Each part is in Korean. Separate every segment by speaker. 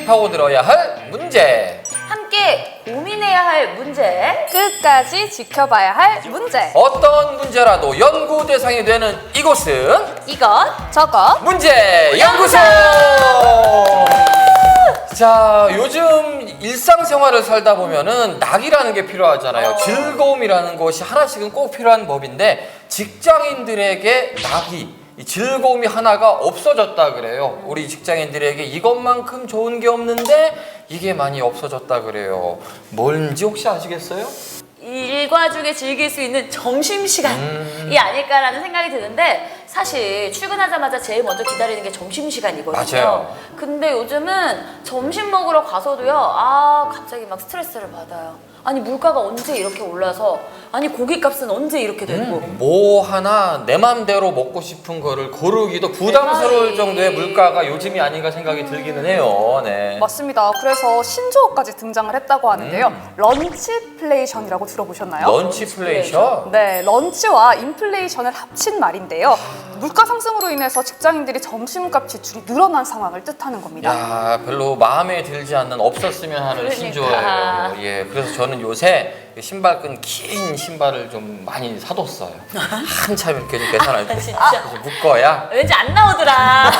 Speaker 1: 깊이 파고들어야 할 문제.
Speaker 2: 함께 고민해야 할 문제.
Speaker 3: 끝까지 지켜봐야 할 문제.
Speaker 1: 어떤 문제라도 연구 대상이 되는 이곳은
Speaker 2: 이것
Speaker 3: 저것
Speaker 1: 문제 연구소. 자, 요즘 일상생활을 살다 보면은 낙이라는 게 필요하잖아요. 즐거움이라는 것이 하나씩은 꼭 필요한 법인데 직장인들에게 낙이 이 즐거움이 하나가 없어졌다 그래요. 우리 직장인들에게 이것만큼 좋은 게 없는데 이게 많이 없어졌다 그래요. 뭔지 혹시 아시겠어요?
Speaker 2: 일과 중에 즐길 수 있는 점심시간이 아닐까라는 생각이 드는데 사실 출근하자마자 제일 먼저 기다리는 게 점심시간이거든요.
Speaker 1: 맞아요.
Speaker 2: 근데 요즘은 점심 먹으러 가서도요, 갑자기 막 스트레스를 받아요. 아니 물가가 언제 이렇게 올라서, 아니 고기값은 언제 이렇게 되고.
Speaker 1: 뭐 하나 내 맘대로 먹고 싶은 거를 고르기도 부담스러울 정도의 물가가 요즘이 아닌가 생각이 들기는 해요. 네.
Speaker 3: 맞습니다. 그래서 신조어까지 등장을 했다고 하는데요. 런치플레이션이라고 들어보셨나요?
Speaker 1: 런치플레이션?
Speaker 3: 네, 런치와 인플레이션을 합친 말인데요. 물가 상승으로 인해서 직장인들이 점심값 지출이 늘어난 상황을 뜻하는 겁니다.
Speaker 1: 야, 별로 마음에 들지 않는 없었으면 하는
Speaker 2: 그러니까.
Speaker 1: 신조어예요. 예, 그래서 저는 요새 신발끈 긴 신발을 좀 많이 사뒀어요. 한참 이렇게 좀 계산할 때
Speaker 2: 진짜.
Speaker 1: 묶어야.
Speaker 2: 왠지 안 나오더라.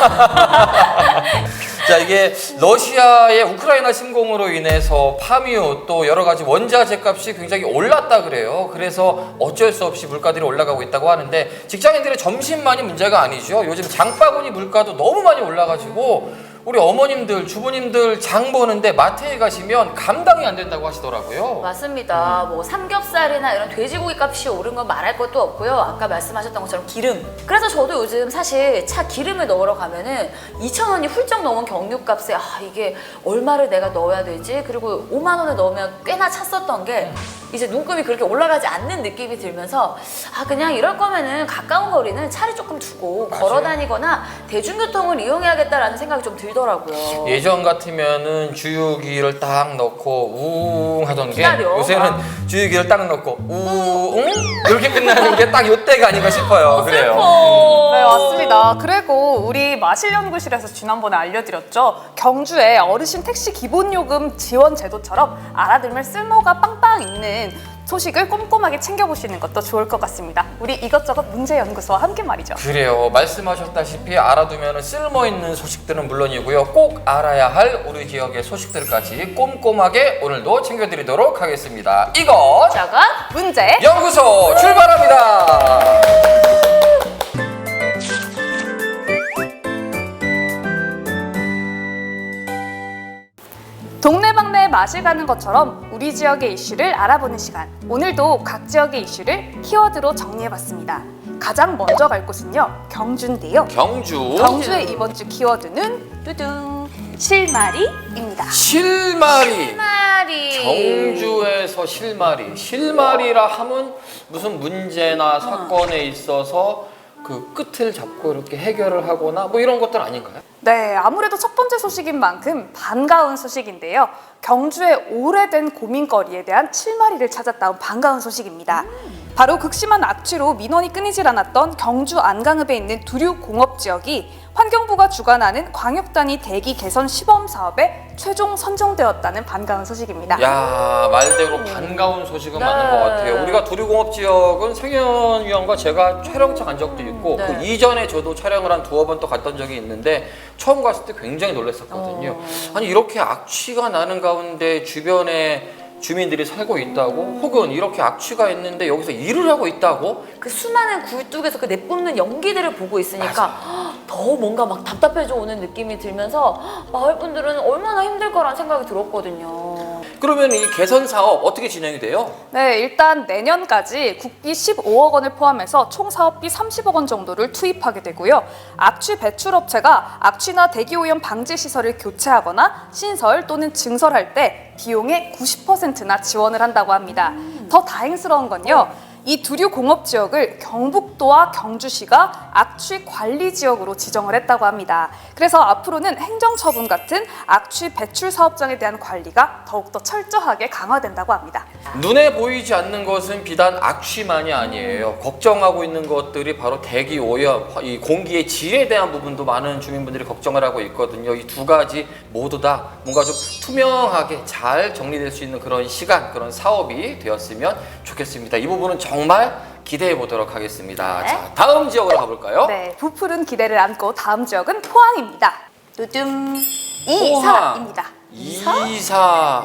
Speaker 1: 자, 이게 러시아의 우크라이나 침공으로 인해서 파묘 또 여러 가지 원자재 값이 굉장히 올랐다 그래요. 그래서 어쩔 수 없이 물가들이 올라가고 있다고 하는데 직장인들의 점심만이 문제가 아니죠. 요즘 장바구니 물가도 너무 많이 올라가지고 우리 어머님들, 주부님들 장 보는데 마트에 가시면 감당이 안 된다고 하시더라고요.
Speaker 2: 맞습니다. 뭐 삼겹살이나 이런 돼지고기 값이 오른 건 말할 것도 없고요. 아까 말씀하셨던 것처럼 기름. 그래서 저도 요즘 사실 차 기름을 넣으러 가면은 2,000원이 훌쩍 넘은 경유값에 이게 얼마를 내가 넣어야 되지? 그리고 5만 원을 넣으면 꽤나 찼었던 게 이제 눈금이 그렇게 올라가지 않는 느낌이 들면서 그냥 이럴 거면은 가까운 거리는 차를 조금 두고
Speaker 1: 맞아요.
Speaker 2: 걸어 다니거나 대중교통을 이용해야겠다라는 생각이 좀 들더라고요.
Speaker 1: 예전 같으면은 주유기를 딱 넣고 우웅 하던 게
Speaker 2: 기다려.
Speaker 1: 요새는 주유기를 딱 넣고 우웅 이렇게 끝나는 게 딱 요때가 아닌가 싶어요. 그래요.
Speaker 3: 네, 맞습니다. 그리고 우리 마실연구실에서 지난번에 알려드렸죠. 경주의 어르신 택시 기본요금 지원 제도처럼 알아두면 쓸모가 빵빵 있는 소식을 꼼꼼하게 챙겨보시는 것도 좋을 것 같습니다. 우리 이것저것 문제연구소와 함께 말이죠.
Speaker 1: 그래요. 말씀하셨다시피 알아두면 쓸모있는 소식들은 물론이고요. 꼭 알아야 할 우리 지역의 소식들까지 꼼꼼하게 오늘도 챙겨드리도록 하겠습니다. 이것
Speaker 2: 저것
Speaker 3: 문제
Speaker 1: 연구소 출발합니다.
Speaker 3: 동네방네 맛을 가는 것처럼 우리 지역의 이슈를 알아보는 시간. 오늘도 각 지역의 이슈를 키워드로 정리해봤습니다. 가장 먼저 갈 곳은요, 경주인데요. 경주의 이번 주 키워드는 뚜둥 실마리입니다.
Speaker 1: 실마리.
Speaker 2: 말이
Speaker 1: 경주에서 실마리라 하면 무슨 문제나 사건에 있어서 그 끝을 잡고 이렇게 해결을 하거나 뭐 이런 것들 아닌가요?
Speaker 3: 네, 아무래도 첫 번째 소식인 만큼 반가운 소식인데요. 경주의 오래된 고민거리에 대한 실마리를 찾았다는 반가운 소식입니다. 바로 극심한 악취로 민원이 끊이질 않았던 경주 안강읍에 있는 두류공업지역이 환경부가 주관하는 광역단위 대기 개선 시범 사업에 최종 선정되었다는 반가운 소식입니다.
Speaker 1: 야, 말대로 반가운 소식은
Speaker 2: 네.
Speaker 1: 맞는 것 같아요. 우리가 두류공업 지역은 생현 위원과 제가 촬영차 간 적도 있고
Speaker 2: 네.
Speaker 1: 그 이전에 저도 촬영을 한 두어 번 또 갔던 적이 있는데 처음 갔을 때 굉장히 놀랐었거든요. 아니 이렇게 악취가 나는 가운데 주변에 주민들이 살고 있다고? 혹은 이렇게 악취가 있는데 여기서 일을 하고 있다고?
Speaker 2: 그 수많은 굴뚝에서 그 내뿜는 연기들을 보고 있으니까 더 뭔가 막 답답해져 오는 느낌이 들면서 마을 분들은 얼마나 힘들 거란 생각이 들었거든요.
Speaker 1: 그러면 이 개선 사업 어떻게 진행이 돼요?
Speaker 3: 네, 일단 내년까지 국비 15억 원을 포함해서 총 사업비 30억 원 정도를 투입하게 되고요. 악취 배출업체가 악취나 대기오염 방지 시설을 교체하거나 신설 또는 증설할 때 비용의 90%나 지원을 한다고 합니다. 더 다행스러운 건요. 이 두류 공업 지역을 경북도와 경주시가 악취 관리 지역으로 지정을 했다고 합니다. 그래서 앞으로는 행정처분 같은 악취 배출 사업장에 대한 관리가 더욱더 철저하게 강화된다고 합니다.
Speaker 1: 눈에 보이지 않는 것은 비단 악취만이 아니에요. 걱정하고 있는 것들이 바로 대기 오염, 이 공기의 질에 대한 부분도 많은 주민분들이 걱정을 하고 있거든요. 이 두 가지 모두 다 뭔가 좀 투명하게 잘 정리될 수 있는 그런 시간, 그런 사업이 되었으면 좋겠습니다. 이 부분은 정말 기대해 보도록 하겠습니다.
Speaker 2: 네.
Speaker 1: 자, 다음 지역으로 가볼까요?
Speaker 3: 네, 부풀은 기대를 안고 다음 지역은 포항입니다. 두둠 이사입니다.
Speaker 1: 이사.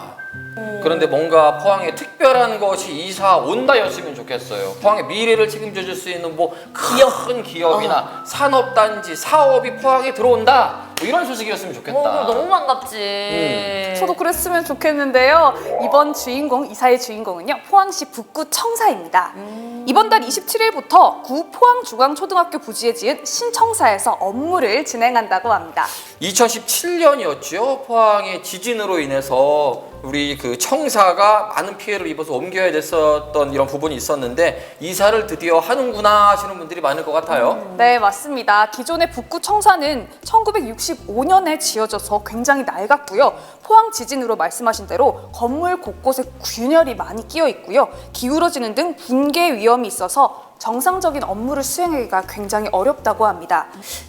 Speaker 1: 그런데 뭔가 포항에 특별한 것이 이사 온다였으면 좋겠어요. 포항의 미래를 책임져 줄 수 있는 뭐 큰 기업이나 산업단지, 사업이 포항에 들어온다. 뭐 이런 소식이었으면 좋겠다.
Speaker 2: 그럼 너무 반갑지.
Speaker 3: 저도 그랬으면 좋겠는데요. 이번 주인공, 이사의 주인공은요, 포항시 북구 청사입니다. 이번 달 27일부터 구 포항중앙초등학교 부지에 지은 신청사에서 업무를 진행한다고 합니다.
Speaker 1: 2017년이었죠. 포항의 지진으로 인해서 우리 그 청사가 많은 피해를 입어서 옮겨야 됐었던 이런 부분이 있었는데 이사를 드디어 하는구나 하시는 분들이 많을 것 같아요.
Speaker 3: 네, 맞습니다. 기존의 북구 청사는 1965년에 지어져서 굉장히 낡았고요. 포항 지진으로 말씀하신 대로 건물 곳곳에 균열이 많이 끼어 있고요. 기울어지는 등 붕괴 위험이 있어서 정상적인 업무를 수행하기가 굉장히 어렵다고 합니다.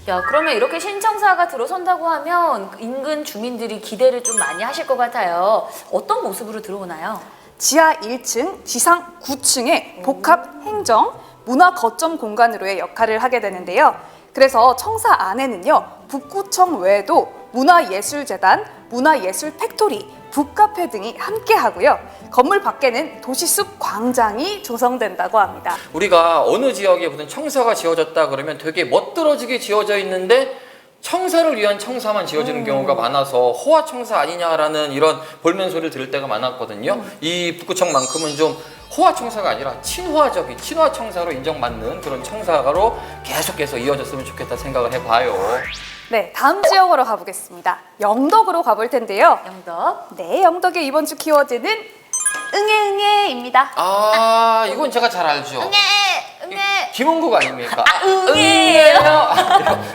Speaker 2: 야, 그러면 이렇게 신청사가 들어선다고 하면 인근 주민들이 기대를 좀 많이 하실 것 같아요. 어떤 모습으로 들어오나요?
Speaker 3: 지하 1층, 지상 9층의 복합 행정, 문화 거점 공간으로의 역할을 하게 되는데요. 그래서 청사 안에는요, 북구청 외에도 문화예술재단, 문화예술 팩토리, 북카페 등이 함께 하고요. 건물 밖에는 도시숲 광장이 조성된다고 합니다.
Speaker 1: 우리가 어느 지역에 무슨 청사가 지어졌다 그러면 되게 멋들어지게 지어져 있는데 청사를 위한 청사만 지어지는 경우가 많아서 호화청사 아니냐라는 이런 볼멘 소리를 들을 때가 많았거든요. 이 북구청만큼은 좀 호화청사가 아니라 친화적인 친화청사로 인정받는 그런 청사로 계속해서 이어졌으면 좋겠다 생각을 해봐요.
Speaker 3: 네, 다음 지역으로 가보겠습니다. 영덕으로 가볼 텐데요.
Speaker 2: 영덕.
Speaker 3: 네, 영덕의 이번 주 키워드는 응애응애입니다.
Speaker 1: 아, 이건 제가 잘 알죠.
Speaker 2: 응애.
Speaker 1: 김원국 아닙니까?
Speaker 2: 응애예요.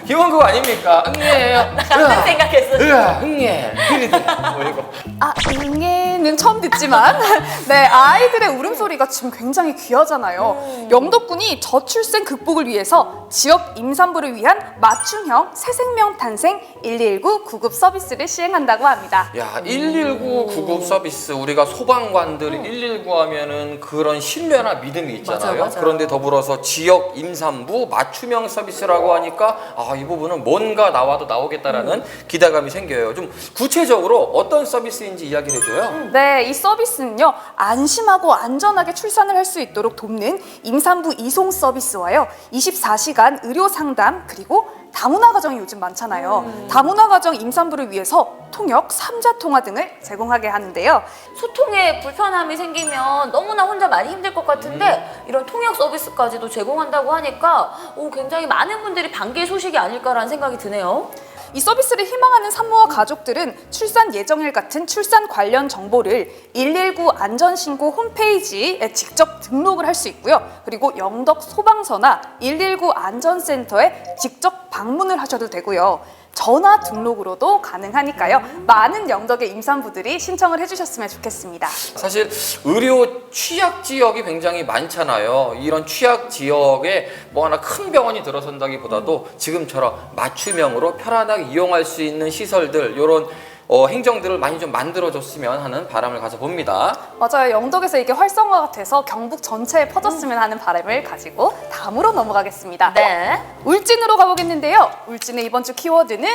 Speaker 1: 김원국 아닙니까? 응애예요.
Speaker 2: 나 같은 생각했어.
Speaker 1: 응애. 그리드. 뭐 이거.
Speaker 3: 아, 응애는 처음 듣지만 네, 아이들의 울음소리가 지금 굉장히 귀하잖아요. 영덕군이 저출생 극복을 위해서 지역 임산부를 위한 맞춤형 새생명 탄생 119 구급 서비스를 시행한다고 합니다.
Speaker 1: 야, 119 구급 서비스 우리가 소방관들이 119 하면은 그런 신뢰나 믿음이 있잖아요.
Speaker 2: 맞아요.
Speaker 1: 그런데 더불어서 지역 임산부 맞춤형 서비스라고 하니까 아, 이 부분은 뭔가 나와도 나오겠다라는 기대감이 생겨요. 좀 구체적으로 어떤 서비스인지 이야기를 해줘요.
Speaker 3: 네, 이 서비스는요, 안심하고 안전하게 출산을 할 수 있도록 돕는 임산부 이송 서비스와요, 24시간 의료 상담, 그리고 다문화 가정이 요즘 많잖아요. 다문화 가정 임산부를 위해서 통역, 삼자통화 등을 제공하게 하는데요.
Speaker 2: 소통에 불편함이 생기면 너무나 혼자 많이 힘들 것 같은데 이런 통역 서비스까지도 제공한다고 하니까 굉장히 많은 분들이 반길 소식이 아닐까라는 생각이 드네요.
Speaker 3: 이 서비스를 희망하는 산모와 가족들은 출산 예정일 같은 출산 관련 정보를 119 안전신고 홈페이지에 직접 등록을 할 수 있고요. 그리고 영덕 소방서나 119 안전센터에 직접 방문을 하셔도 되고요. 전화 등록으로도 가능하니까요. 많은 영덕의 임산부들이 신청을 해주셨으면 좋겠습니다.
Speaker 1: 사실 의료 취약 지역이 굉장히 많잖아요. 이런 취약 지역에 뭐 하나 큰 병원이 들어선다기보다도 지금처럼 맞춤형으로 편안하게 이용할 수 있는 시설들, 이런 행정들을 많이 좀 만들어줬으면 하는 바람을 가져봅니다.
Speaker 3: 맞아요. 영덕에서 이게 활성화가 돼서 경북 전체에 퍼졌으면 하는 바람을 가지고 다음으로 넘어가겠습니다.
Speaker 2: 네.
Speaker 3: 울진으로 가보겠는데요. 울진의 이번 주 키워드는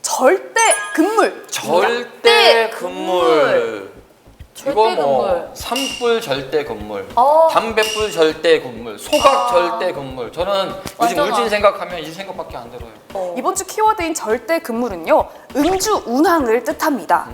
Speaker 3: 절대 금물.
Speaker 1: 절대 금물. 이거 뭐
Speaker 2: 금물.
Speaker 1: 산불 절대 금물,
Speaker 2: 어.
Speaker 1: 담뱃불 절대 금물, 소각 절대 금물. 저는 요즘
Speaker 2: 맞잖아.
Speaker 1: 울진 생각하면 이 생각밖에 안 들어요.
Speaker 3: 이번 주 키워드인 절대 금물은요, 음주 운항을 뜻합니다.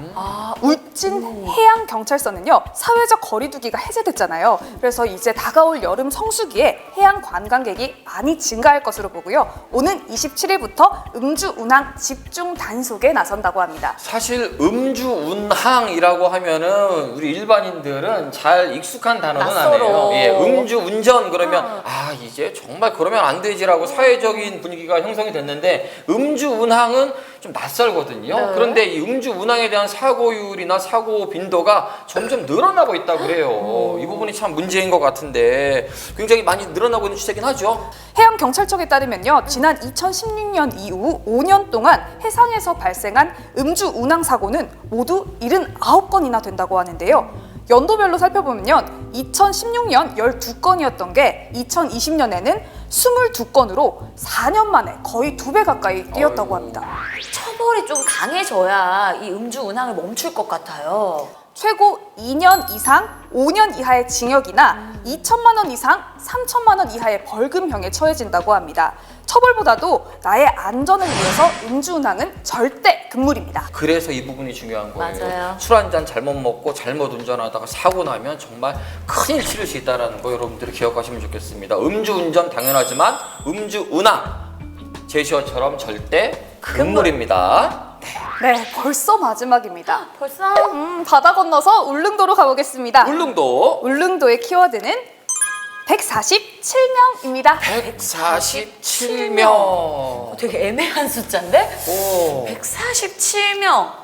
Speaker 3: 울진 해양경찰서는요, 사회적 거리두기가 해제됐잖아요. 그래서 이제 다가올 여름 성수기에 해양 관광객이 많이 증가할 것으로 보고요. 오는 27일부터 음주 운항 집중 단속에 나선다고 합니다.
Speaker 1: 사실 음주 운항이라고 하면은 단어는 우리 일반인들은 잘 익숙한 단어는
Speaker 2: 낯설어.
Speaker 1: 아니에요. 예, 음주 운전 그러면 아 이제 정말 그러면 안 되지라고 사회적인 분위기가 형성이 됐는데 음주 운항은 좀 낯설거든요.
Speaker 2: 네.
Speaker 1: 그런데 이 음주 운항에 대한 사고율이나 사고 빈도가 점점 늘어나고 있다 그래요. 이 부분이 참 문제인 것 같은데 굉장히 많이 늘어나고 있는 추세긴 하죠.
Speaker 3: 해양경찰청에 따르면요, 지난 2016년 이후 5년 동안 해상에서 발생한 음주 운항 사고는 모두 79건이나 된다고 하는데요. 연도별로 살펴보면요, 2016년 12건이었던 게 2020년에는 22건으로 4년 만에 거의 2배 가까이 뛰었다고 합니다.
Speaker 2: 처벌이 좀 강해져야 이 음주 운항을 멈출 것 같아요.
Speaker 3: 최고 2년 이상 5년 이하의 징역이나 2천만 원 이상 3천만 원 이하의 벌금형에 처해진다고 합니다. 처벌보다도 나의 안전을 위해서 음주운항은 절대 금물입니다.
Speaker 1: 그래서 이 부분이 중요한 거예요.
Speaker 2: 맞아요.
Speaker 1: 술 한 잔 잘못 먹고 잘못 운전하다가 사고 나면 정말 큰일 치를 수 있다는 거 여러분들이 기억하시면 좋겠습니다. 음주운전 당연하지만 음주운항 제시어처럼 절대 금물입니다.
Speaker 3: 네, 벌써 마지막입니다.
Speaker 2: 벌써?
Speaker 3: 바다 건너서 울릉도로 가보겠습니다.
Speaker 1: 울릉도
Speaker 3: 울릉도의 키워드는 147명입니다.
Speaker 1: 147명.
Speaker 2: 되게 애매한 숫자인데?
Speaker 1: 오.
Speaker 2: 147명.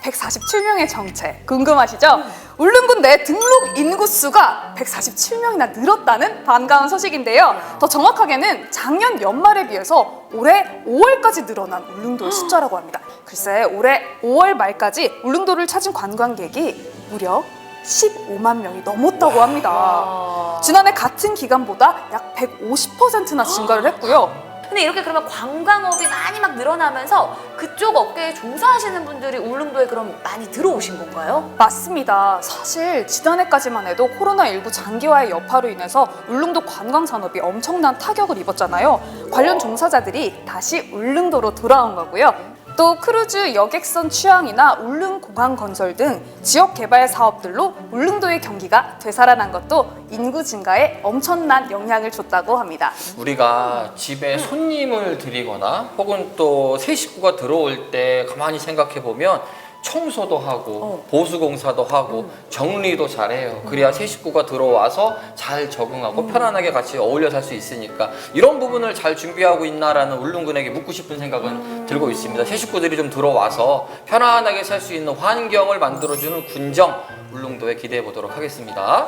Speaker 3: 147명의 정체 궁금하시죠? 울릉군 내 등록 인구수가 147명이나 늘었다는 반가운 소식인데요. 더 정확하게는 작년 연말에 비해서 올해 5월까지 늘어난 울릉도의 숫자라고 합니다. 글쎄 올해 5월 말까지 울릉도를 찾은 관광객이 무려 15만 명이 넘었다고 합니다. 지난해 같은 기간보다 약 150%나 증가를 했고요.
Speaker 2: 근데 이렇게 그러면 관광업이 많이 막 늘어나면서 그쪽 업계에 종사하시는 분들이 울릉도에 그럼 많이 들어오신 건가요?
Speaker 3: 맞습니다. 사실 지난해까지만 해도 코로나19 장기화의 여파로 인해서 울릉도 관광 산업이 엄청난 타격을 입었잖아요. 관련 종사자들이 다시 울릉도로 돌아온 거고요. 또 크루즈 여객선 취항이나 울릉공항 건설 등 지역 개발 사업들로 울릉도의 경기가 되살아난 것도 인구 증가에 엄청난 영향을 줬다고 합니다.
Speaker 1: 우리가 집에 손님을 드리거나 혹은 또 새 식구가 들어올 때 가만히 생각해 보면 청소도 하고 보수공사도 하고 정리도 잘해요. 그래야 새 식구가 들어와서 잘 적응하고 편안하게 같이 어울려 살 수 있으니까 이런 부분을 잘 준비하고 있나라는 울릉군에게 묻고 싶은 생각은 들고 있습니다. 새 식구들이 좀 들어와서 편안하게 살 수 있는 환경을 만들어주는 군정 울릉도에 기대해 보도록 하겠습니다.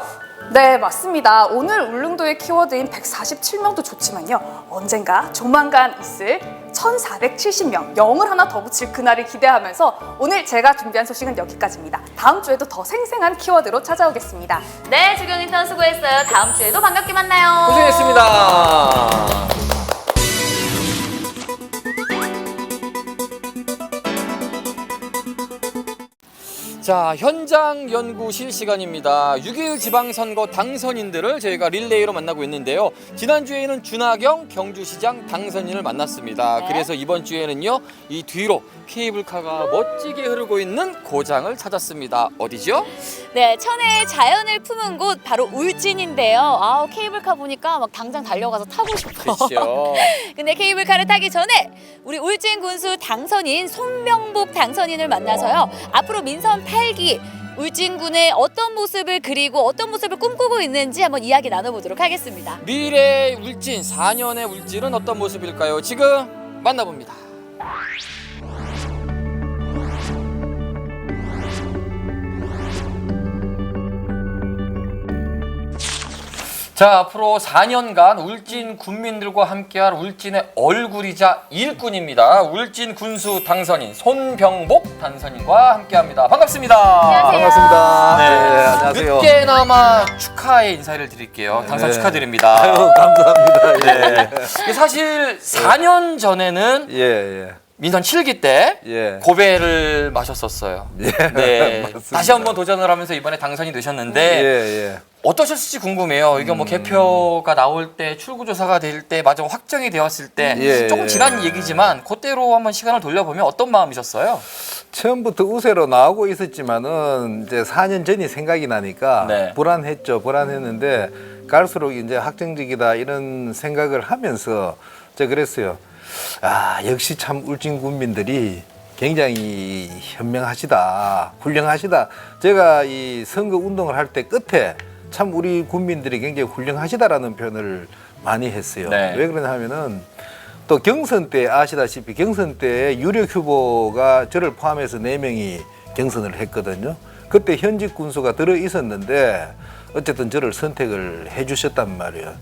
Speaker 3: 네, 맞습니다. 오늘 울릉도의 키워드인 147명도 좋지만요. 언젠가 조만간 있을 1470명, 0을 하나 더 붙일 그날을 기대하면서 오늘 제가 준비한 소식은 여기까지입니다. 다음 주에도 더 생생한 키워드로 찾아오겠습니다.
Speaker 2: 네, 주경 인턴 수고했어요. 다음 주에도 반갑게 만나요.
Speaker 1: 고생했습니다. 자, 현장 연구실 시간입니다. 6.1 지방선거 당선인들을 저희가 릴레이로 만나고 있는데요. 지난주에는 준하경 경주시장 당선인을 만났습니다.
Speaker 2: 네.
Speaker 1: 그래서 이번 주에는요, 이 뒤로 케이블카가 멋지게 흐르고 있는 고장을 찾았습니다. 어디죠?
Speaker 2: 네, 천혜의 자연을 품은 곳 바로 울진인데요. 아우, 케이블카 보니까 막 당장 달려가서 타고 싶어.
Speaker 1: 그렇죠.
Speaker 2: 근데 케이블카를 타기 전에 우리 울진 군수 당선인 손명복 당선인을 만나서요. 앞으로 민선 8기 울진군의 어떤 모습을 그리고 어떤 모습을 꿈꾸고 있는지 한번 이야기 나눠보도록 하겠습니다.
Speaker 1: 미래 울진, 4년의 울진은 어떤 모습일까요? 지금 만나봅니다. 자, 앞으로 4년간 울진 군민들과 함께할 울진의 얼굴이자 일꾼입니다. 울진 군수 당선인 손병복 당선인과 함께합니다. 반갑습니다.
Speaker 2: 안녕하세요.
Speaker 4: 반갑습니다.
Speaker 1: 네,
Speaker 4: 네, 안녕하세요.
Speaker 1: 늦게나마 축하의 인사를 드릴게요. 당선
Speaker 4: 네.
Speaker 1: 축하드립니다.
Speaker 4: 아유, 감사합니다. 예.
Speaker 1: 네. 사실 4년 전에는
Speaker 4: 예,
Speaker 1: 민선 7기 때
Speaker 4: 예.
Speaker 1: 고배를 마셨었어요.
Speaker 4: 예.
Speaker 1: 네.
Speaker 4: 맞습니다.
Speaker 1: 다시 한번 도전을 하면서 이번에 당선이 되셨는데
Speaker 4: 예.
Speaker 1: 어떠셨을지 궁금해요. 이게 뭐 개표가 나올 때, 출구조사가 될 때, 마지막 확정이 되었을 때
Speaker 4: 예,
Speaker 1: 조금
Speaker 4: 예.
Speaker 1: 지난 얘기지만 그때로 한번 시간을 돌려보면 어떤 마음이셨어요?
Speaker 4: 처음부터 우세로 나오고 있었지만은 이제 4년 전이 생각이 나니까
Speaker 1: 네.
Speaker 4: 불안했죠. 불안했는데 갈수록 이제 확정적이다 이런 생각을 하면서 제가 그랬어요. 아, 역시 참 울진 군민들이 굉장히 현명하시다, 훌륭하시다. 제가 이 선거 운동을 할 때 끝에 참 우리 국민들이 굉장히 훌륭하시다라는 표현을 많이 했어요.
Speaker 1: 네.
Speaker 4: 왜 그러냐 하면은 또 경선 때 아시다시피 경선 때 유력 후보가 저를 포함해서 4명이 경선을 했거든요. 그때 현직 군수가 들어 있었는데 어쨌든 저를 선택을 해 주셨단 말이에요.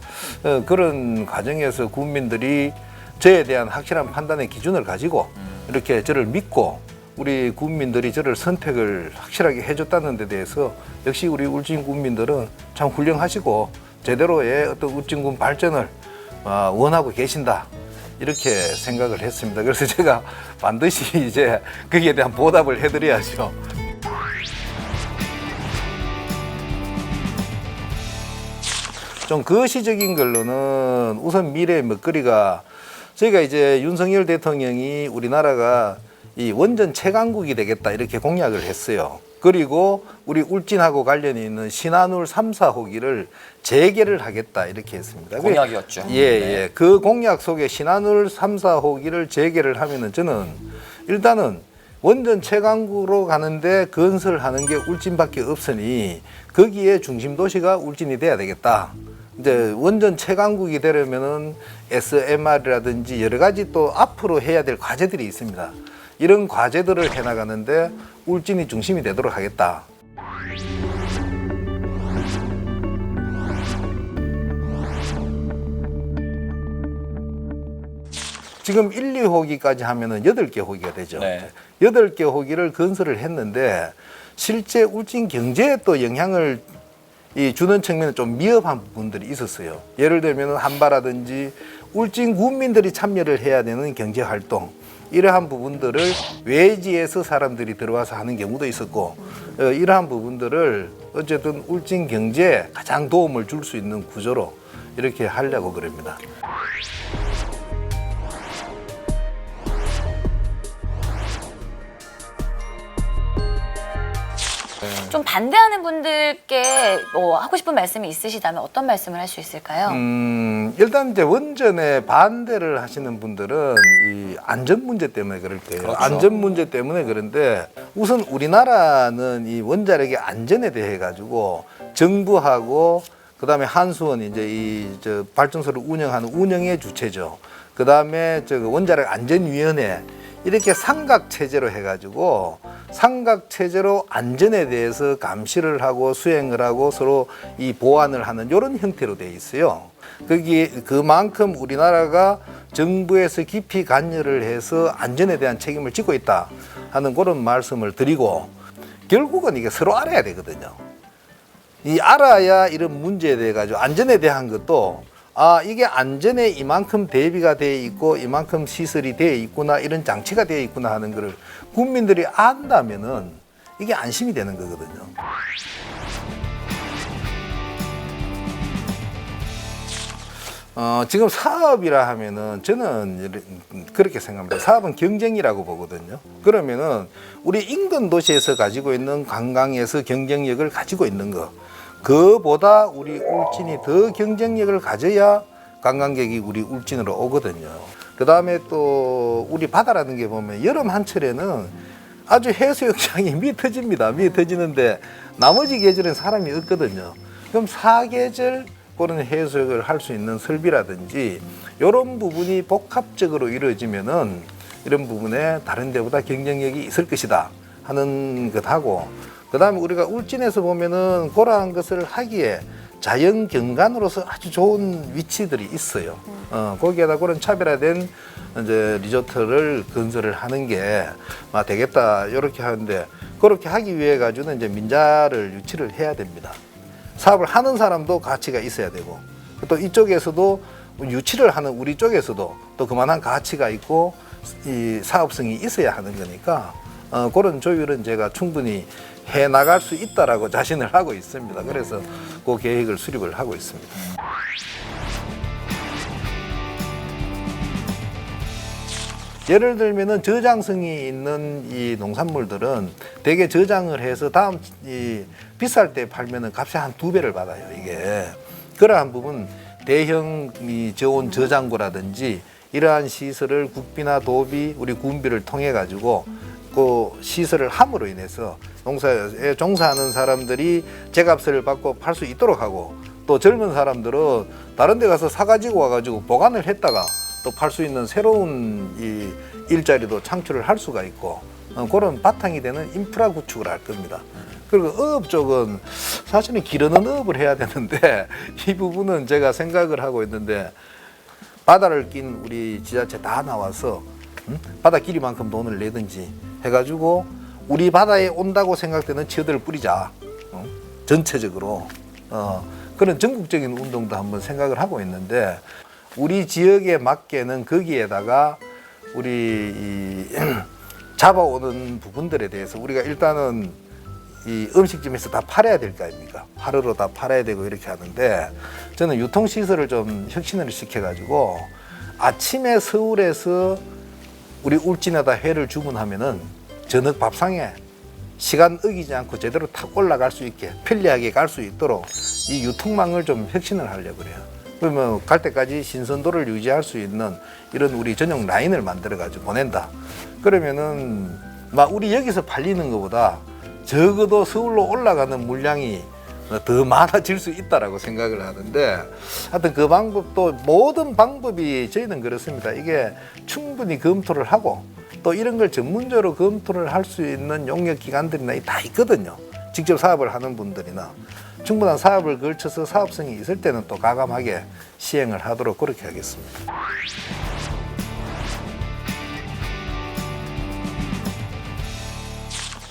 Speaker 4: 그런 과정에서 국민들이 저에 대한 확실한 판단의 기준을 가지고 이렇게 저를 믿고 우리 국민들이 저를 선택을 확실하게 해줬다는 데 대해서 역시 우리 울진 국민들은 참 훌륭하시고 제대로의 어떤 울진군 발전을 원하고 계신다. 이렇게 생각을 했습니다. 그래서 제가 반드시 이제 거기에 대한 보답을 해드려야죠. 좀 거시적인 걸로는 우선 미래의 먹거리가 저희가 이제 윤석열 대통령이 우리나라가 이 원전 채광국이 되겠다 이렇게 공약을 했어요. 그리고 우리 울진하고 관련이 있는 신한울 3, 4호기를 재개를 하겠다 이렇게 했습니다.
Speaker 1: 공약이었죠.
Speaker 4: 예. 그 공약 속에 신한울 3, 4호기를 재개를 하면은 저는 일단은 원전 채광구로 가는데 건설하는 게 울진밖에 없으니 거기에 중심 도시가 울진이 돼야 되겠다. 이제 원전 채광국이 되려면은 SMR이라든지 여러 가지 또 앞으로 해야 될 과제들이 있습니다. 이런 과제들을 해나가는데 울진이 중심이 되도록 하겠다. 지금 1, 2호기까지 하면은 8개 호기가 되죠.
Speaker 1: 네.
Speaker 4: 8개 호기를 건설을 했는데 실제 울진 경제에 또 영향을 주는 측면에 좀 미흡한 부분들이 있었어요. 예를 들면 한바라든지 울진 군민들이 참여를 해야 되는 경제 활동 이러한 부분들을 외지에서 사람들이 들어와서 하는 경우도 있었고 이러한 부분들을 어쨌든 울진 경제에 가장 도움을 줄 수 있는 구조로 이렇게 하려고 그럽니다.
Speaker 2: 좀 반대하는 분들께 뭐 하고 싶은 말씀이 있으시다면 어떤 말씀을 할 수 있을까요?
Speaker 4: 일단 이제 원전에 반대를 하시는 분들은 이 안전 문제 때문에 그럴 거예요.
Speaker 1: 그렇죠.
Speaker 4: 안전 문제 때문에 그런데 우선 우리나라는 이 원자력의 안전에 대해 가지고 정부하고 그다음에 한수원이 이제 저 발전소를 운영하는 운영의 주체죠. 그다음에 저 원자력 안전위원회 이렇게 삼각 체제로 해가지고 삼각 체제로 안전에 대해서 감시를 하고 수행을 하고 서로 이 보완을 하는 이런 형태로 되어 있어요. 거기 그만큼 우리나라가 정부에서 깊이 관여를 해서 안전에 대한 책임을 지고 있다 하는 그런 말씀을 드리고 결국은 이게 서로 알아야 되거든요. 이 알아야 이런 문제에 대해 가지고 안전에 대한 것도 이게 안전에 이만큼 대비가 되어 있고 이만큼 시설이 되어 있구나 이런 장치가 되어 있구나 하는 것을 국민들이 안다면은 이게 안심이 되는 거거든요. 지금 사업이라 하면은 저는 그렇게 생각합니다. 사업은 경쟁이라고 보거든요. 그러면은 우리 인근 도시에서 가지고 있는 관광에서 경쟁력을 가지고 있는 거 그보다 우리 울진이 더 경쟁력을 가져야 관광객이 우리 울진으로 오거든요. 그 다음에 또 우리 바다라는 게 보면 여름 한철에는 아주 해수욕장이 미터집니다. 미터지는데 나머지 계절엔 사람이 없거든요. 그럼 사계절 그런 해수욕을 할 수 있는 설비라든지 이런 부분이 복합적으로 이루어지면은 이런 부분에 다른 데보다 경쟁력이 있을 것이다 하는 것하고 그 다음에 우리가 울진에서 보면은 그러한 것을 하기에 자연 경관으로서 아주 좋은 위치들이 있어요. 거기에다 그런 차별화된 이제 리조트를 건설을 하는 게 되겠다 이렇게 하는데 그렇게 하기 위해 가지고는 이제 민자를 유치를 해야 됩니다. 사업을 하는 사람도 가치가 있어야 되고 또 이쪽에서도 유치를 하는 우리 쪽에서도 또 그만한 가치가 있고 이 사업성이 있어야 하는 거니까 그런 조율은 제가 충분히 해 나갈 수 있다라고 자신을 하고 있습니다. 그래서 그 계획을 수립을 하고 있습니다. 예를 들면은 저장성이 있는 이 농산물들은 대개 저장을 해서 다음 비쌀 때 팔면은 값이 한 2배를 받아요. 이게 그러한 부분 대형 이 저온 저장고라든지 이러한 시설을 국비나 도비, 우리 군비를 통해 가지고 그 시설을 함으로 인해서 농사에 종사하는 사람들이 제값을 받고 팔 수 있도록 하고, 또 젊은 사람들은 다른 데 가서 사가지고 와가지고 보관을 했다가 또 팔 수 있는 새로운 이 일자리도 창출을 할 수가 있고, 그런 바탕이 되는 인프라 구축을 할 겁니다. 그리고 어업 쪽은 사실은 기르는 어업을 해야 되는데 이 부분은 제가 생각을 하고 있는데, 바다를 낀 우리 지자체 다 나와서 바다 길이만큼 돈을 내든지 해가지고 우리 바다에 온다고 생각되는 치어들을 뿌리자. 전체적으로 그런 전국적인 운동도 한번 생각을 하고 있는데, 우리 지역에 맞게는 거기에다가 우리 이 잡아오는 부분들에 대해서 우리가 일단은 이 음식점에서 다 팔아야 될 거 아닙니까? 하루로 다 팔아야 되고 이렇게 하는데, 저는 유통시설을 좀 혁신을 시켜가지고 아침에 서울에서 우리 울진에다 회를 주문하면은 저녁 밥상에 시간 어기지 않고 제대로 탁 올라갈 수 있게 편리하게 갈 수 있도록 이 유통망을 좀 혁신을 하려고 그래요. 그러면 갈 때까지 신선도를 유지할 수 있는 이런 우리 전용 라인을 만들어 가지고 보낸다. 그러면은 막 우리 여기서 팔리는 것보다 적어도 서울로 올라가는 물량이 더 많아질 수 있다라고 생각을 하는데, 하여튼 그 방법도, 모든 방법이 저희는 그렇습니다. 이게 충분히 검토를 하고 또 이런 걸 전문적으로 검토를 할 수 있는 용역 기관들이나 다 있거든요. 직접 사업을 하는 분들이나 충분한 사업을 걸쳐서 사업성이 있을 때는 또 과감하게 시행을 하도록 그렇게 하겠습니다.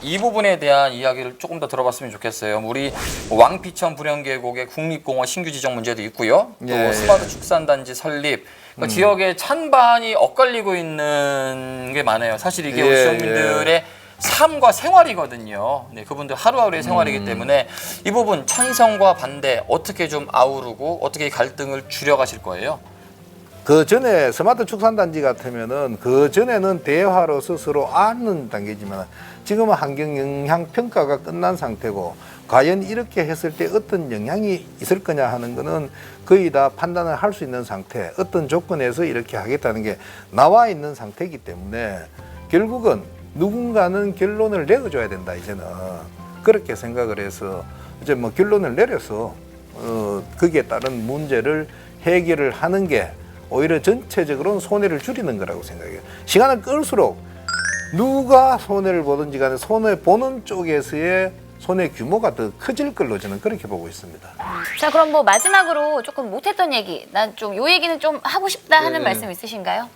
Speaker 1: 이 부분에 대한 이야기를 조금 더 들어봤으면 좋겠어요. 우리 왕피천 불연계곡의 국립공원 신규 지정 문제도 있고요. 또
Speaker 4: 예,
Speaker 1: 스마트 축산단지 설립. 그러니까 지역의 찬반이 엇갈리고 있는 게 많아요. 사실 이게 우리
Speaker 4: 예,
Speaker 1: 지역민들의 삶과 생활이거든요. 네, 그분들 하루하루의 생활이기 때문에 이 부분 찬성과 반대 어떻게 좀 아우르고 어떻게 이 갈등을 줄여가실 거예요?
Speaker 4: 그 전에 스마트 축산단지 같으면은 그 전에는 대화로서 서로 아는 단계지만 지금은 환경 영향 평가가 끝난 상태고, 과연 이렇게 했을 때 어떤 영향이 있을 거냐 하는 거는 거의 다 판단을 할 수 있는 상태, 어떤 조건에서 이렇게 하겠다는 게 나와 있는 상태이기 때문에 결국은 누군가는 결론을 내어줘야 된다. 이제는 그렇게 생각을 해서 이제 뭐 결론을 내려서 거기에 따른 문제를 해결을 하는 게 오히려 전체적으로는 손해를 줄이는 거라고 생각해요. 시간을 끌수록 누가 손해를 보든지 간에 손해 보는 쪽에서의 손해 규모가 더 커질 걸로 저는 그렇게 보고 있습니다.
Speaker 2: 자, 그럼 뭐 마지막으로 조금 못했던 얘기, 난 좀 요 얘기는 좀 하고 싶다 하는
Speaker 4: 네.
Speaker 2: 말씀 있으신가요?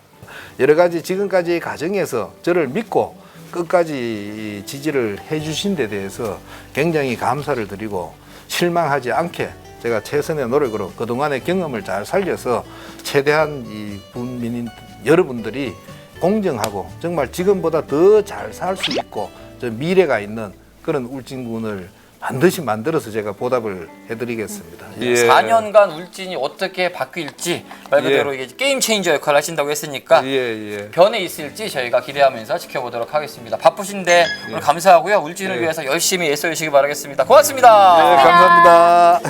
Speaker 4: 여러 가지 지금까지 과정에서 저를 믿고 끝까지 지지를 해주신 데 대해서 굉장히 감사를 드리고, 실망하지 않게 제가 최선의 노력으로 그동안의 경험을 잘 살려서 최대한 이 국민 여러분들이 공정하고 정말 지금보다 더 잘 살 수 있고 저 미래가 있는 그런 울진군을 반드시 만들어서 제가 보답을 해드리겠습니다. 예.
Speaker 1: 4년간 울진이 어떻게 바뀔지 말 그대로 이게 게임 체인저 역할을 하신다고 했으니까
Speaker 4: 예.
Speaker 1: 변해 있을지 저희가 기대하면서 지켜보도록 하겠습니다. 바쁘신데 오늘 감사하고요. 울진을 위해서 열심히 애써주시기 바라겠습니다. 고맙습니다.
Speaker 4: 네, 감사합니다.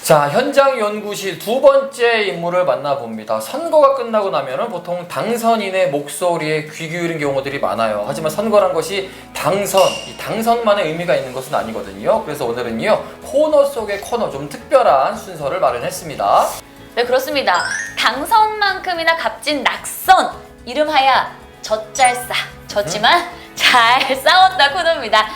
Speaker 1: 자, 현장 연구실 두 번째 인물을 만나봅니다. 선거가 끝나고 나면은 보통 당선인의 목소리에 귀 기울인 경우들이 많아요. 하지만 선거란 것이 이 당선만의 의미가 있는 것은 아니거든요. 그래서 오늘은요, 코너 속의 코너, 좀 특별한 순서를 마련했습니다.
Speaker 2: 네, 그렇습니다. 당선만큼이나 값진 낙선, 이름하야 젖잘싸, 졌지만 잘 싸웠다 코너입니다.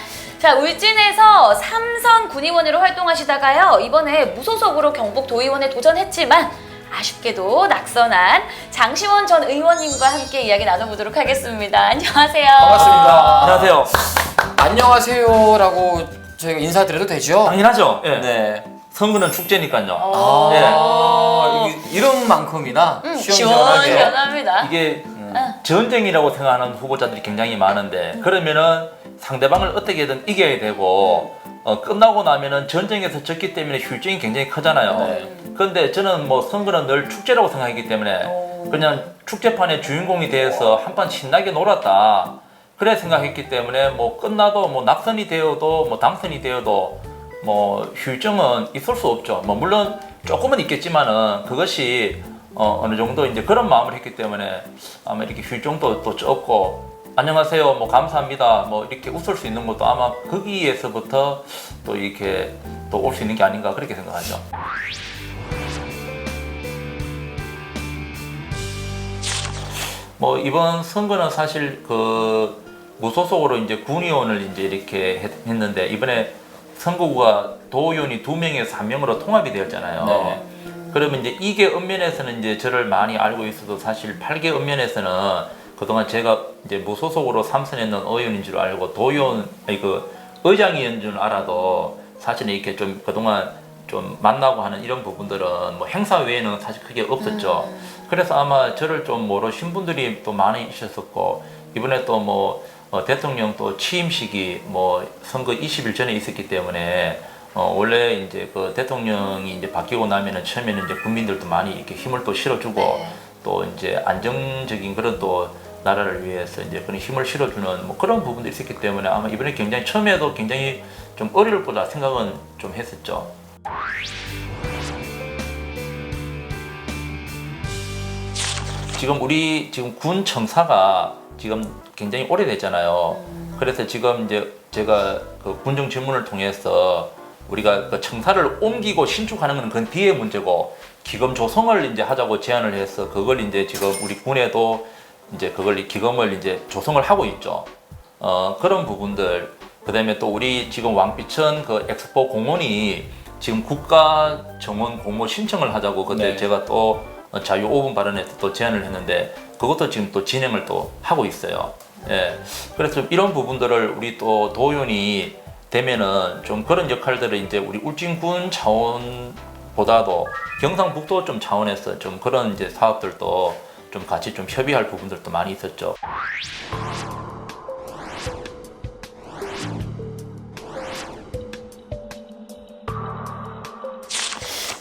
Speaker 2: 자, 울진에서 삼선 군의원으로 활동하시다가요, 이번에 무소속으로 경북 도의원에 도전했지만 아쉽게도 낙선한 장시원 전 의원님과 함께 이야기 나눠보도록 하겠습니다. 안녕하세요.
Speaker 1: 반갑습니다.
Speaker 5: 안녕하세요.
Speaker 1: 안녕하세요라고 저희가 인사드려도 되죠?
Speaker 5: 당연하죠. 예.
Speaker 1: 네.
Speaker 5: 선거는 축제니까요.
Speaker 1: 이름만큼이나 시원시원하게.
Speaker 2: 시원시원합니다.
Speaker 5: 이게 전쟁이라고 생각하는 후보자들이 굉장히 많은데, 그러면은 상대방을 어떻게든 이겨야 되고, 끝나고 나면은 전쟁에서 졌기 때문에 휴증이 굉장히 크잖아요.
Speaker 1: 네.
Speaker 5: 그런데 저는 뭐 선거는 늘 축제라고 생각하기 때문에 그냥 축제판의 주인공이 되어서 한판 신나게 놀았다, 그래 생각했기 때문에 뭐 끝나도 뭐 낙선이 되어도 뭐 당선이 되어도 뭐 휴증은 있을 수 없죠. 뭐 물론 조금은 있겠지만은 그것이 어느 정도 이제 그런 마음을 했기 때문에 아마 이렇게 휴정도 또 적고 안녕하세요, 뭐 감사합니다, 뭐 이렇게 웃을 수 있는 것도 아마 거기에서부터 또 이렇게 또 올 수 있는 게 아닌가 그렇게 생각하죠. 뭐 이번 선거는 사실 그 무소속으로 이제 군의원을 이제 이렇게 했는데 이번에 선거구가 도의원이 2명에서 1명으로 통합이 되었잖아요.
Speaker 1: 네.
Speaker 5: 그러면 이제 이게 읍면에서는 이제 저를 많이 알고 있어도 사실 8개 읍면에서는 그동안 제가 이제 무소속으로 삼선했는 의원인 줄 알고 도의원 아니 그 의장이었는 줄 알아도 사실 이렇게 좀 그동안 좀 만나고 하는 이런 부분들은 뭐 행사 외에는 사실 크게 없었죠. 그래서 아마 저를 좀 모르신 분들이 또 많이 있었었고 이번에 또 뭐 대통령 또 취임식이 뭐 선거 20일 전에 있었기 때문에 원래 이제 그 대통령이 이제 바뀌고 나면은 처음에는 이제 국민들도 많이 이렇게 힘을 또 실어주고
Speaker 2: 네.
Speaker 5: 또 이제 안정적인 그런 또 나라를 위해서 이제 그런 힘을 실어주는 뭐 그런 부분도 있었기 때문에 아마 이번에 굉장히 처음에도 굉장히 좀 어려울 거다 생각은 좀 했었죠. 지금 우리 지금 군 청사가 지금 굉장히 오래됐잖아요. 그래서 지금 이제 제가 그 군정 질문을 통해서 우리가 그 청사를 옮기고 신축하는 건 그건 뒤의 문제고 기금 조성을 이제 하자고 제안을 해서 그걸 이제 지금 우리 군에도 이제 그걸 기금을 이제 조성을 하고 있죠. 그런 부분들 그다음에 또 우리 지금 왕비천 그 엑스포 공원이 지금 국가 정원 공모 신청을 하자고 그때
Speaker 1: 네.
Speaker 5: 제가 또 자유 5분 발언에서 또 제안을 했는데 그것도 지금 또 진행을 또 하고 있어요. 예. 그래서 좀 이런 부분들을 우리 또 도의원이 되면은 좀 그런 역할들을 이제 우리 울진군 차원보다도 경상북도 좀 차원에서 좀 그런 이제 사업들도 좀 같이 좀 협의할 부분들도 많이 있었죠.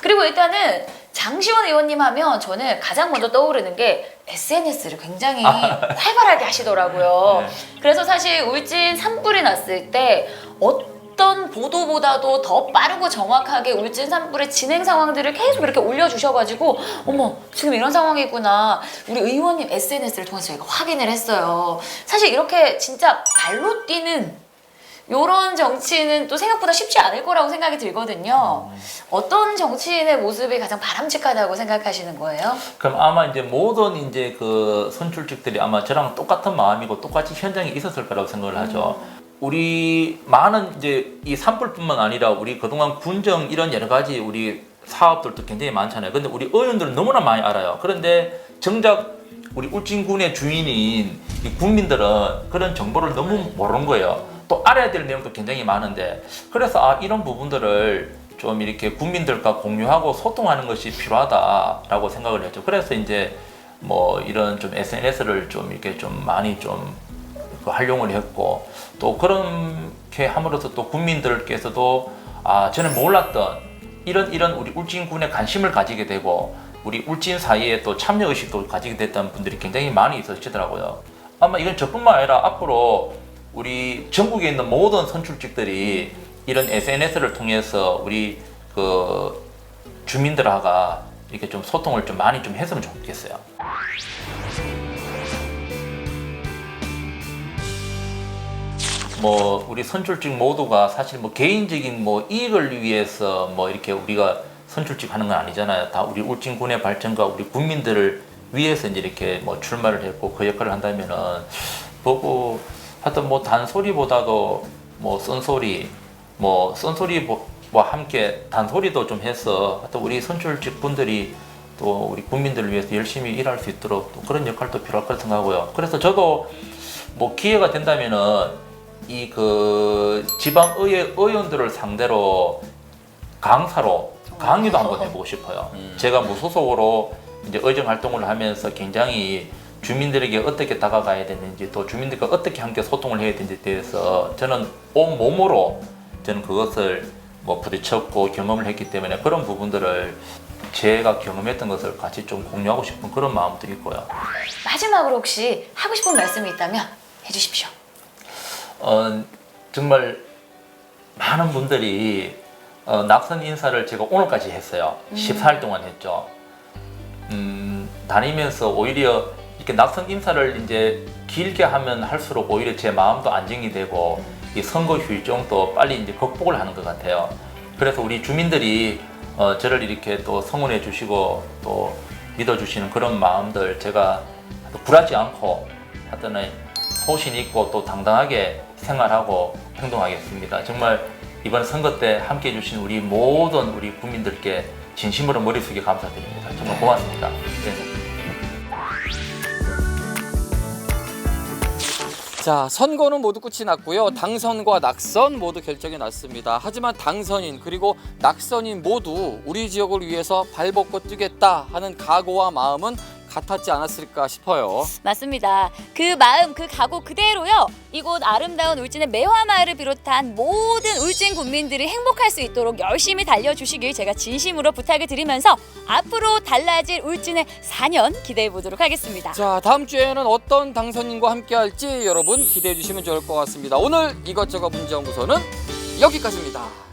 Speaker 2: 그리고 일단은 장시원 의원님 하면 저는 가장 먼저 떠오르는 게 SNS를 굉장히 활발하게 하시더라고요.
Speaker 5: 네.
Speaker 2: 그래서 사실 울진 산불이 났을 때 어떤 보도보다도 더 빠르고 정확하게 울진 산불의 진행 상황들을 계속 이렇게 올려주셔가지고 어머 지금 이런 상황이구나 우리 의원님 SNS를 통해서 저희가 확인을 했어요. 사실 이렇게 진짜 발로 뛰는 이런 정치인은 또 생각보다 쉽지 않을 거라고 생각이 들거든요. 어떤 정치인의 모습이 가장 바람직하다고 생각하시는 거예요?
Speaker 5: 그럼 아마 이제 모든 이제 그 선출직들이 아마 저랑 똑같은 마음이고 똑같이 현장에 있었을 거라고 생각을 하죠. 우리 많은 이제 이 산불뿐만 아니라 우리 그동안 군정 이런 여러 가지 우리 사업들도 굉장히 많잖아요. 근데 우리 의원들은 너무나 많이 알아요. 그런데 정작 우리 울진군의 주인인 이 국민들은 그런 정보를 너무 모르는 거예요. 또 알아야 될 내용도 굉장히 많은데 그래서 이런 부분들을 좀 이렇게 국민들과 공유하고 소통하는 것이 필요하다라고 생각을 했죠. 그래서 이제 뭐 이런 좀 SNS를 좀 이렇게 좀 많이 좀 활용을 했고 또 그렇게 함으로써 또 국민들께서도 저는 몰랐던 이런 우리 울진군에 관심을 가지게 되고 우리 울진 사이에 또 참여 의식도 가지게 됐다는 분들이 굉장히 많이 있으시더라고요. 아마 이건 저뿐만 아니라 앞으로 우리 전국에 있는 모든 선출직들이 이런 SNS를 통해서 우리 그 주민들하고 이렇게 좀 소통을 좀 많이 좀 했으면 좋겠어요. 뭐 우리 선출직 모두가 사실 뭐 개인적인 뭐 이익을 위해서 뭐 이렇게 우리가 선출직 하는 건 아니잖아요. 다 우리 울진군의 발전과 우리 국민들을 위해서 이제 이렇게 뭐 출마를 했고 그 역할을 한다면은 보고 하여튼 뭐 단소리보다도 뭐 쓴소리 뭐 쓴소리와 함께 단소리도 좀 해서 하여튼 우리 선출직 분들이 또 우리 국민들을 위해서 열심히 일할 수 있도록 또 그런 역할도 필요할 거라 생각하고요. 그래서 저도 뭐 기회가 된다면은 이 그 지방의회 의원들을 상대로 강사로 강의도 한번 해보고 싶어요. 제가 무소속으로 이제 의정 활동을 하면서 굉장히 주민들에게 어떻게 다가가야 되는지 또 주민들과 어떻게 함께 소통을 해야 되는지에 대해서 저는 온 몸으로 저는 그것을 뭐 부딪혔고 경험을 했기 때문에 그런 부분들을 제가 경험했던 것을 같이 좀 공유하고 싶은 그런 마음도 있고요.
Speaker 2: 마지막으로 혹시 하고 싶은 말씀이 있다면 해주십시오.
Speaker 5: 정말 많은 분들이 낙선 인사를 제가 오늘까지 했어요. 14일 동안 했죠. 다니면서 오히려 이렇게 낙선 인사를 이제 길게 하면 할수록 오히려 제 마음도 안정이 되고 이 선거 휴일증도 빨리 이제 극복을 하는 것 같아요. 그래서 우리 주민들이 저를 이렇게 또 성원해 주시고 또 믿어주시는 그런 마음들 제가 굴하지 않고 하여튼 소신 있고 또 당당하게 생활하고 행동하겠습니다. 정말 이번 선거 때 함께 해주신 우리 모든 우리 국민들께 진심으로 머리 숙여 감사드립니다. 정말 고맙습니다. 네.
Speaker 1: 자, 선거는 모두 끝이 났고요. 당선과 낙선 모두 결정이 났습니다. 하지만 당선인 그리고 낙선인 모두 우리 지역을 위해서 발벗고 뛰겠다 하는 각오와 마음은 같았지 않았을까 싶어요.
Speaker 2: 맞습니다. 그 마음, 그 각오 그대로요. 이곳 아름다운 울진의 매화마을을 비롯한 모든 울진 국민들이 행복할 수 있도록 열심히 달려주시길 제가 진심으로 부탁을 드리면서 앞으로 달라질 울진의 4년 기대해 보도록 하겠습니다.
Speaker 1: 자, 다음 주에는 어떤 당선인과 함께 할지 여러분 기대해 주시면 좋을 것 같습니다. 오늘 이것저것 문제연구소는 여기까지입니다.